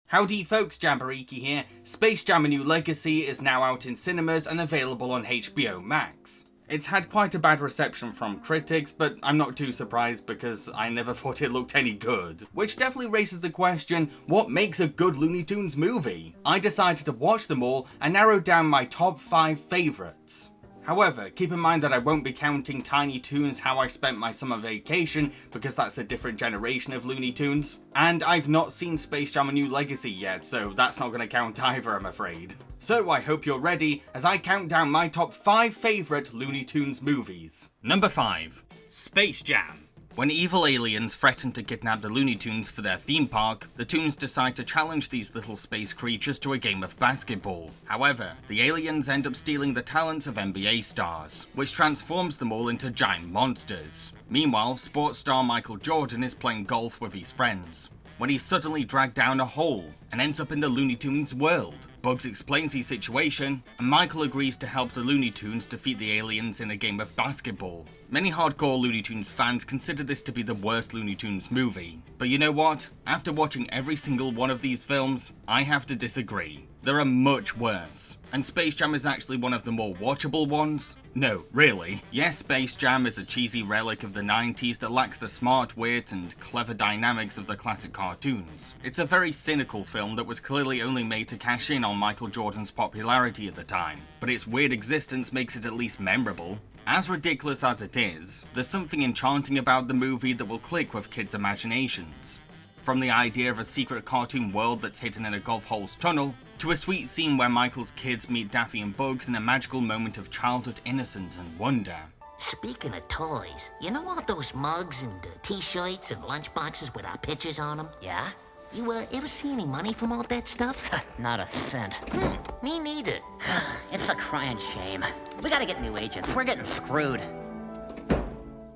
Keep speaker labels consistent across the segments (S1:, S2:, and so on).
S1: Howdy folks, Jambareeqi here. Space Jam: A New Legacy is now out in cinemas and available on HBO Max. It's had quite a bad reception from critics, but I'm not too surprised because I never thought it looked any good. Which definitely raises the question, what makes a good Looney Tunes movie? I decided to watch them all and narrowed down my top 5 favourites. However, keep in mind that I won't be counting Tiny Toons How I Spent My Summer Vacation, because that's a different generation of Looney Tunes. And I've not seen Space Jam: A New Legacy yet, so that's not going to count either, I'm afraid. So I hope you're ready as I count down my top 5 favourite Looney Tunes movies. Number 5. Space Jam. When evil aliens threaten to kidnap the Looney Tunes for their theme park, the Toons decide to challenge these little space creatures to a game of basketball. However, the aliens end up stealing the talents of NBA stars, which transforms them all into giant monsters. Meanwhile, sports star Michael Jordan is playing golf with his friends, when he's suddenly dragged down a hole and ends up in the Looney Tunes world. Bugs explains his situation, and Michael agrees to help the Looney Tunes defeat the aliens in a game of basketball. Many hardcore Looney Tunes fans consider this to be the worst Looney Tunes movie. But you know what? After watching every single one of these films, I have to disagree. There are much worse. And Space Jam is actually one of the more watchable ones? No, really. Yes, Space Jam is a cheesy relic of the 90s that lacks the smart wit and clever dynamics of the classic cartoons. It's a very cynical film that was clearly only made to cash in on Michael Jordan's popularity at the time, but its weird existence makes it at least memorable. As ridiculous as it is, there's something enchanting about the movie that will click with kids' imaginations. From the idea of a secret cartoon world that's hidden in a golf hole's tunnel, to a sweet scene where Michael's kids meet Daffy and Bugs in a magical moment of childhood innocence and wonder.
S2: Speaking of toys, you know all those mugs and t-shirts and lunchboxes with our pictures on them?
S3: Yeah?
S2: You ever see any money from all that stuff?
S3: Not a cent.
S2: Me neither.
S3: It's a crying shame. We gotta get new agents. We're getting screwed.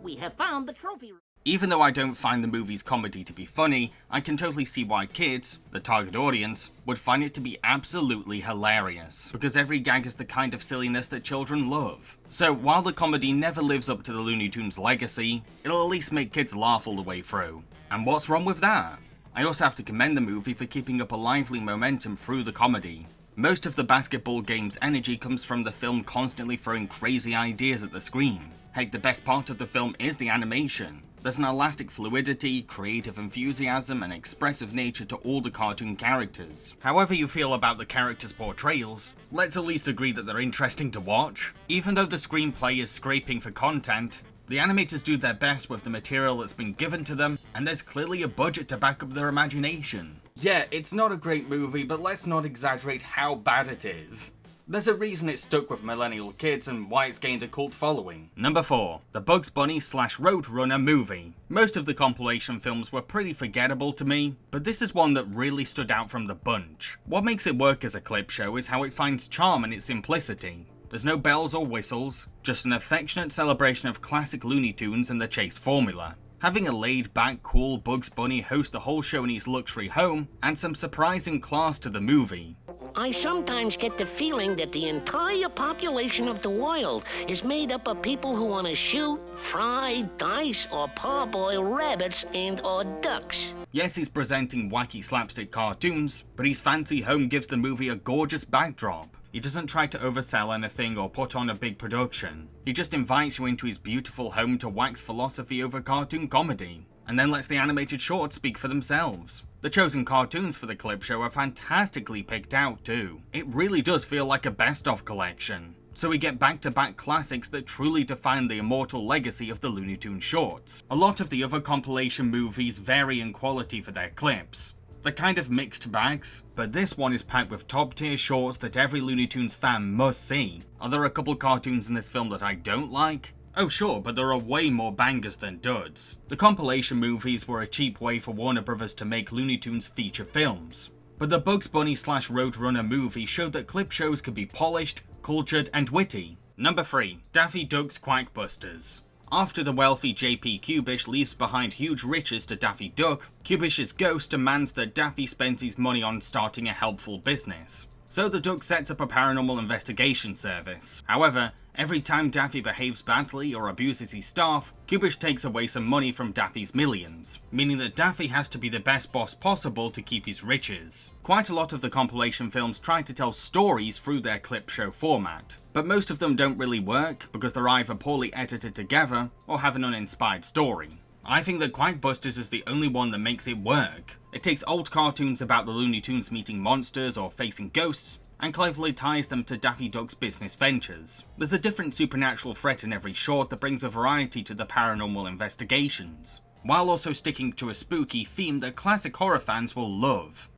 S2: We have found the trophy.
S1: Even though I don't find the movie's comedy to be funny, I can totally see why kids, the target audience, would find it to be absolutely hilarious, because every gag is the kind of silliness that children love. So while the comedy never lives up to the Looney Tunes legacy, it'll at least make kids laugh all the way through. And what's wrong with that? I also have to commend the movie for keeping up a lively momentum through the comedy. Most of the basketball game's energy comes from the film constantly throwing crazy ideas at the screen. Heck, the best part of the film is the animation. There's an elastic fluidity, creative enthusiasm, and expressive nature to all the cartoon characters. However you feel about the characters' portrayals, let's at least agree that they're interesting to watch. Even though the screenplay is scraping for content, the animators do their best with the material that's been given to them, and there's clearly a budget to back up their imagination. Yeah, it's not a great movie, but let's not exaggerate how bad it is. There's a reason it stuck with millennial kids and why it's gained a cult following. Number 4. The Bugs Bunny / Roadrunner movie. Most of the compilation films were pretty forgettable to me, but this is one that really stood out from the bunch. What makes it work as a clip show is how it finds charm in its simplicity. There's no bells or whistles, just an affectionate celebration of classic Looney Tunes and the chase formula. Having a laid-back, cool Bugs Bunny host the whole show in his luxury home adds some surprising class to the movie.
S4: I sometimes get the feeling that the entire population of the world is made up of people who want to shoot, fry, dice, or parboil rabbits and/or ducks.
S1: Yes, he's presenting wacky slapstick cartoons, but his fancy home gives the movie a gorgeous backdrop. He doesn't try to oversell anything or put on a big production. He just invites you into his beautiful home to wax philosophy over cartoon comedy, and then lets the animated shorts speak for themselves. The chosen cartoons for the clip show are fantastically picked out too. It really does feel like a best-of collection. So we get back-to-back classics that truly define the immortal legacy of the Looney Tunes shorts. A lot of the other compilation movies vary in quality for their clips. They're kind of mixed bags, but this one is packed with top-tier shorts that every Looney Tunes fan must see. Are there a couple cartoons in this film that I don't like? Oh sure, but there are way more bangers than duds. The compilation movies were a cheap way for Warner Brothers to make Looney Tunes feature films. But the Bugs Bunny / Roadrunner movie showed that clip shows could be polished, cultured, and witty. Number 3. Daffy Duck's Quackbusters. After the wealthy JP Cubish leaves behind huge riches to Daffy Duck, Cubish's ghost demands that Daffy spends his money on starting a helpful business. So the Duck sets up a paranormal investigation service. However, Every time Daffy behaves badly or abuses his staff, Qubish takes away some money from Daffy's millions, meaning that Daffy has to be the best boss possible to keep his riches. Quite a lot of the compilation films try to tell stories through their clip show format, but most of them don't really work because they're either poorly edited together or have an uninspired story. I think that Quackbusters is the only one that makes it work. It takes old cartoons about the Looney Tunes meeting monsters or facing ghosts, and cleverly ties them to Daffy Duck's business ventures. There's a different supernatural threat in every short that brings a variety to the paranormal investigations, while also sticking to a spooky theme that classic horror fans will love.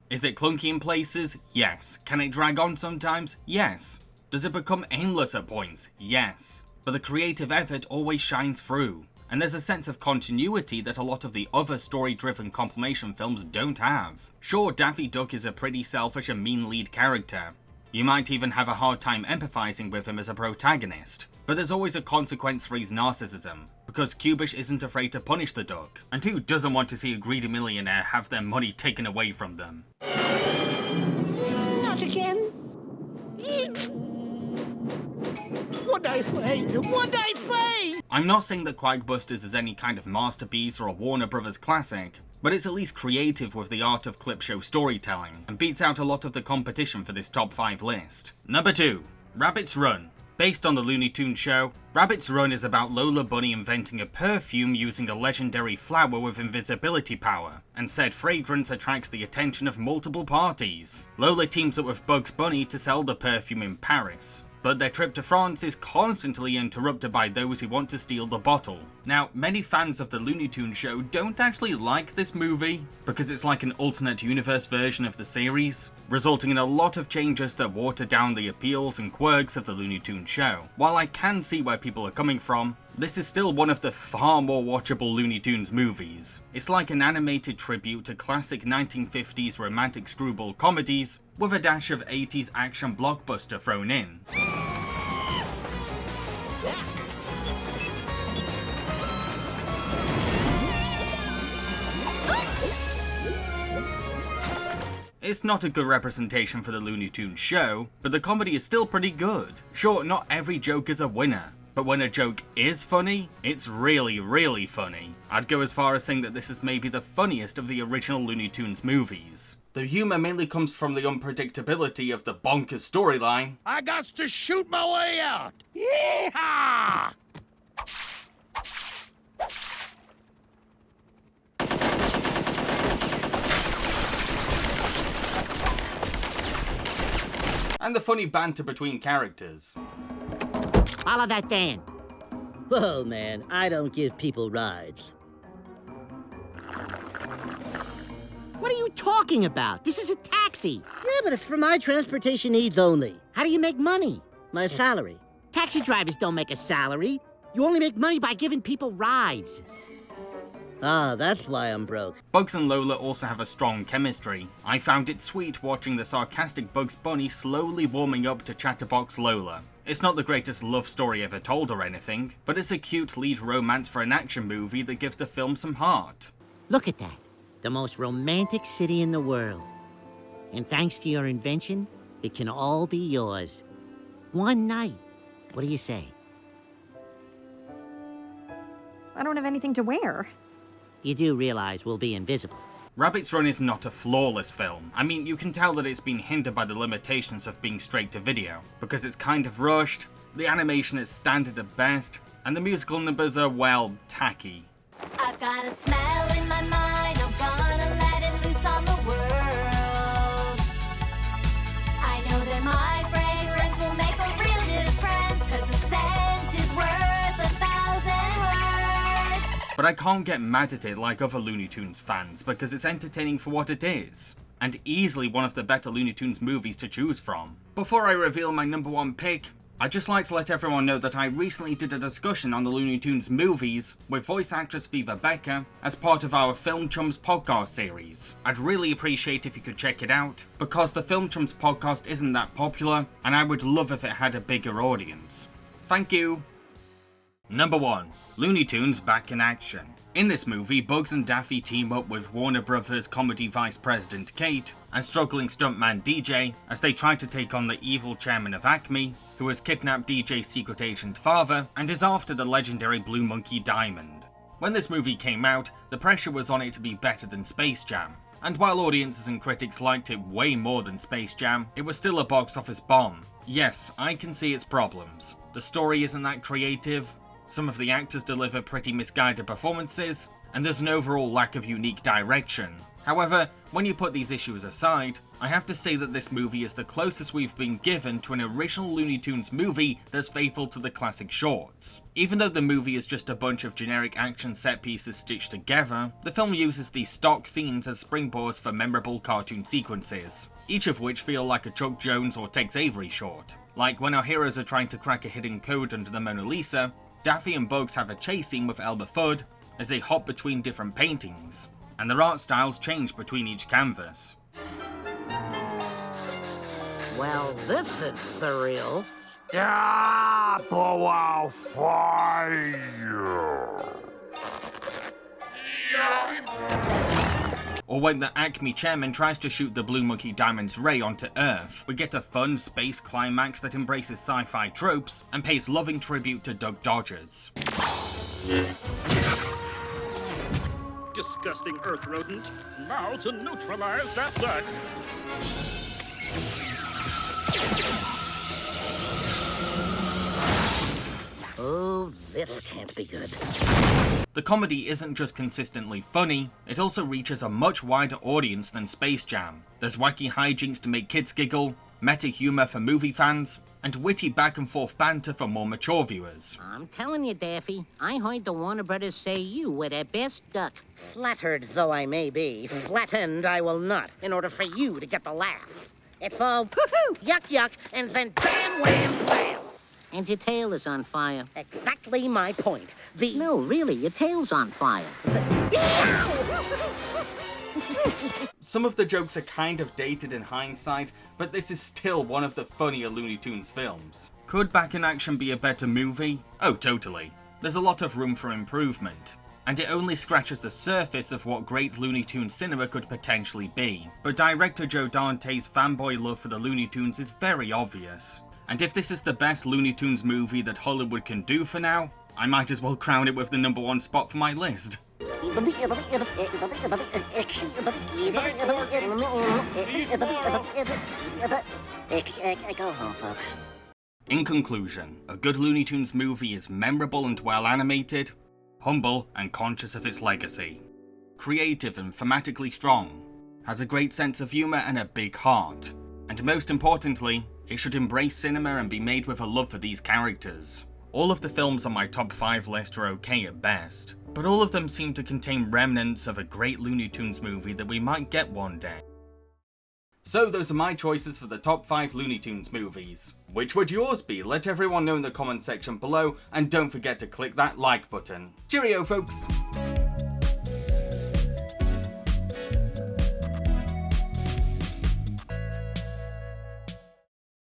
S1: Is it clunky in places? Yes. Can it drag on sometimes? Yes. Does it become aimless at points? Yes. But the creative effort always shines through, and there's a sense of continuity that a lot of the other story-driven compilation films don't have. Sure, Daffy Duck is a pretty selfish and mean lead character. You might even have a hard time empathizing with him as a protagonist, but there's always a consequence for his narcissism, because Qubish isn't afraid to punish the duck, and who doesn't want to see a greedy millionaire have their money taken away from them?
S4: Not again. What'd I say? What'd I say?
S1: I'm not saying that Quackbusters is any kind of masterpiece or a Warner Brothers classic, but it's at least creative with the art of clip show storytelling, and beats out a lot of the competition for this top 5 list. Number 2. Rabbit's Run. Based on the Looney Tunes show, Rabbit's Run is about Lola Bunny inventing a perfume using a legendary flower with invisibility power, and said fragrance attracts the attention of multiple parties. Lola teams up with Bugs Bunny to sell the perfume in Paris, but their trip to France is constantly interrupted by those who want to steal the bottle. Now, many fans of the Looney Tunes show don't actually like this movie, because it's like an alternate universe version of the series, resulting in a lot of changes that water down the appeals and quirks of the Looney Tunes show. While I can see where people are coming from, this is still one of the far more watchable Looney Tunes movies. It's like an animated tribute to classic 1950s romantic screwball comedies, with a dash of 80s action blockbuster thrown in. It's not a good representation for the Looney Tunes show, but the comedy is still pretty good. Sure, not every joke is a winner, but when a joke is funny, it's really, really funny. I'd go as far as saying that this is maybe the funniest of the original Looney Tunes movies. The humour mainly comes from the unpredictability of the bonkers storyline.
S5: I got to shoot my way out. Yeehaw!
S1: And the funny banter between characters.
S3: Follow that van.
S6: Whoa, man, I don't give people rides.
S3: What are you talking about? This is a taxi.
S6: Yeah, but it's for my transportation needs only.
S3: How do you make money?
S6: My salary.
S3: Taxi drivers don't make a salary. You only make money by giving people rides.
S6: Ah, that's why I'm broke.
S1: Bugs and Lola also have a strong chemistry. I found it sweet watching the sarcastic Bugs Bunny slowly warming up to Chatterbox Lola. It's not the greatest love story ever told or anything, but it's a cute lead romance for an action movie that gives the film some heart.
S3: Look at that. The most romantic city in the world. And thanks to your invention, it can all be yours. One night. What do you say?
S7: I don't have anything to wear.
S3: You do realize we'll be invisible.
S1: Rabbit's Run is not a flawless film. I mean, you can tell that it's been hindered by the limitations of being straight to video, because it's kind of rushed, the animation is standard at best, and the musical numbers are, well, tacky.
S8: I've got a smell in my mind, I'm gonna let it loose on the world. I know that my fragrance will make a real difference, 'cause a scent is worth 1,000 words.
S1: But I can't get mad at it like other Looney Tunes fans, because it's entertaining for what it is, and easily one of the better Looney Tunes movies to choose from. Before I reveal my number 1 pick, I'd just like to let everyone know that I recently did a discussion on the Looney Tunes movies with voice actress Viva Becker as part of our Film Chums podcast series. I'd really appreciate if you could check it out, because the Film Chums podcast isn't that popular, and I would love if it had a bigger audience. Thank you! Number 1. Looney Tunes back in action. In this movie, Bugs and Daffy team up with Warner Brothers comedy vice president Kate and struggling stuntman DJ as they try to take on the evil chairman of Acme, who has kidnapped DJ's secret agent father and is after the legendary Blue Monkey Diamond. When this movie came out, the pressure was on it to be better than Space Jam. And while audiences and critics liked it way more than Space Jam, it was still a box office bomb. Yes, I can see its problems. The story isn't that creative, some of the actors deliver pretty misguided performances, and there's an overall lack of unique direction. However, when you put these issues aside, I have to say that this movie is the closest we've been given to an original Looney Tunes movie that's faithful to the classic shorts. Even though the movie is just a bunch of generic action set pieces stitched together, the film uses these stock scenes as springboards for memorable cartoon sequences, each of which feel like a Chuck Jones or Tex Avery short. Like when our heroes are trying to crack a hidden code under the Mona Lisa, Daffy and Bugs have a chase scene with Elmer Fudd as they hop between different paintings, and their art styles change between each canvas.
S4: Well, this is surreal.
S5: Stop or fire!
S1: Or when the Acme chairman tries to shoot the Blue Monkey Diamond's ray onto Earth, we get a fun space climax that embraces sci-fi tropes and pays loving tribute to Duck Dodgers.
S5: Disgusting earth rodent. Now to neutralize that duck.
S4: Oh, this can't be good.
S1: The comedy isn't just consistently funny, it also reaches a much wider audience than Space Jam. There's wacky hijinks to make kids giggle, meta humor for movie fans, and witty back and forth banter for more mature viewers.
S3: I'm telling you, Daffy, I heard the Warner Brothers say you were their best duck.
S4: Flattered though I may be, flattened I will not, in order for you to get the laugh. It's all woohoo, yuck yuck, and then bam wham bam.
S3: And your tail is on fire.
S4: Exactly my point.
S3: No, really, your tail's on fire.
S1: Some of the jokes are kind of dated in hindsight, but this is still one of the funnier Looney Tunes films. Could Back in Action be a better movie? Oh, totally. There's a lot of room for improvement, and it only scratches the surface of what great Looney Tunes cinema could potentially be. But director Joe Dante's fanboy love for the Looney Tunes is very obvious. And if this is the best Looney Tunes movie that Hollywood can do for now, I might as well crown it with the #1 spot for my list.
S4: Go home, folks.
S1: In conclusion, a good Looney Tunes movie is memorable and well animated, humble and conscious of its legacy, creative and thematically strong, has a great sense of humor and a big heart, and most importantly, it should embrace cinema and be made with a love for these characters. All of the films on my top 5 list are okay at best, but all of them seem to contain remnants of a great Looney Tunes movie that we might get one day. So those are my choices for the top 5 Looney Tunes movies. Which would yours be? Let everyone know in the comment section below, and don't forget to click that like button. Cheerio, folks!